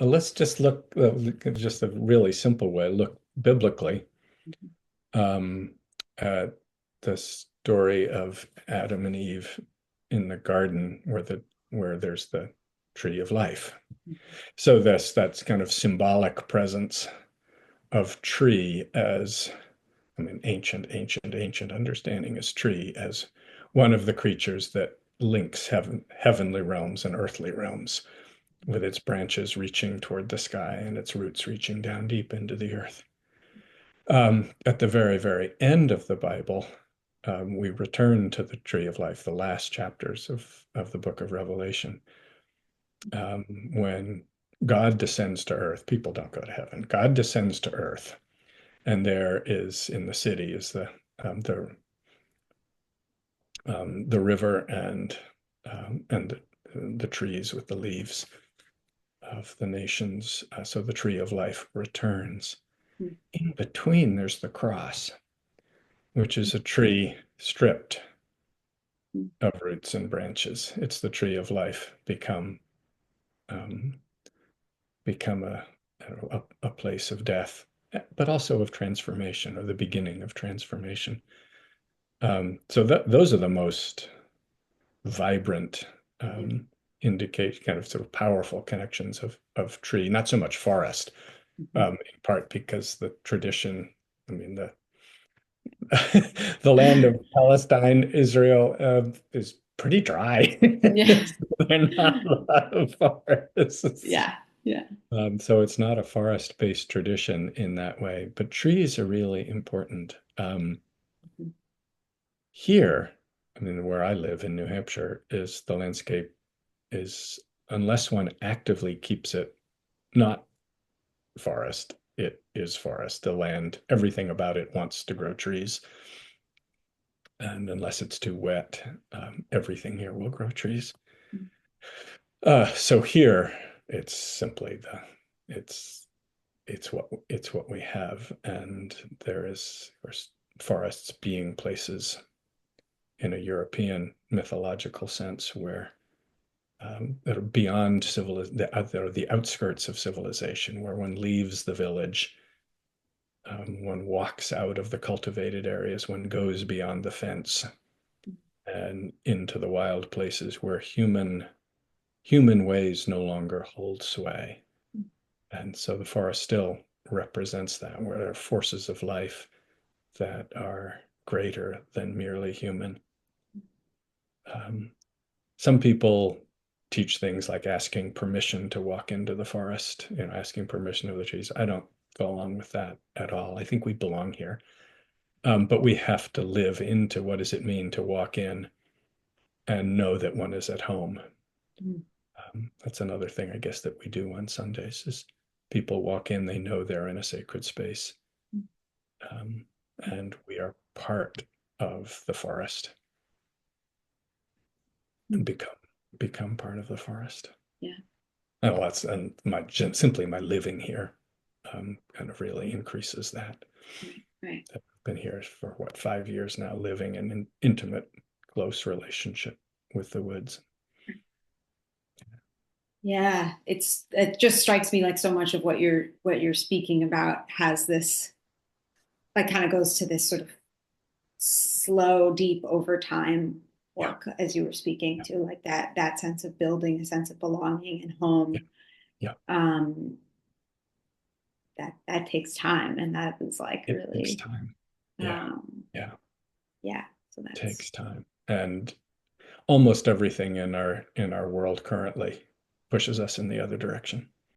let's just look, just a really simple way, look biblically um, at the story of Adam and Eve in the garden where there's the tree of life. So that's kind of symbolic presence of tree as, I mean, ancient understanding is tree as one of the creatures that links heavenly realms and earthly realms, with its branches reaching toward the sky and its roots reaching down deep into the earth. At the very, very end of the Bible, we return to the tree of life, the last chapters of the book of Revelation. When God descends to earth, people don't go to heaven. God descends to earth, and there is in the city is the river and the trees with the leaves of the nations. So the tree of life returns. In between, there's the cross, which is a tree stripped of roots and branches. It's the tree of life um, become a place of death, but also of transformation, or the beginning of transformation. So those are the most vibrant, indicate kind of sort of powerful connections of tree, not so much forest, in part because the tradition, I mean, the land of Palestine, Israel, is pretty dry. Yeah. They're not a lot of forests. Yeah. Yeah. So it's not a forest-based tradition in that way, but trees are really important. Here, I mean, where I live in New Hampshire, is the landscape is, unless one actively keeps it not forest, it is forest. The land, everything about it wants to grow trees. And unless it's too wet, everything here will grow trees. So here, it's simply it's it's what we have, and there is, of course, forests being places in a European mythological sense where that are beyond that are the outskirts of civilization, where one leaves the village, one walks out of the cultivated areas, one goes beyond the fence and into the wild places where human ways no longer hold sway. And so the forest still represents that, where there are forces of life that are greater than merely human. Um, some people teach things like asking permission to walk into the forest, asking permission of the trees. I don't go along with that at all. I think we belong here. But we have to live into what does it mean to walk in and know that one is at home. That's another thing, I guess, that we do on Sundays is people walk in, they know they're in a sacred space. Um, and we are part of the forest and become part of the forest. Yeah. And simply my living here kind of really increases that. Right. Right. I've been here for 5 years now, living in an intimate, close relationship with the woods. Yeah. It just strikes me like so much of what you're speaking about has this, like, kind of goes to this sort of slow, deep over time Yeah, work as you were speaking yeah, to, like that sense of building a sense of belonging and yeah, home. yeah. Um, that takes time, and that is like It takes really, time. Yeah, um, yeah, yeah. So that's takes time. And almost everything in our world currently pushes us in the other direction.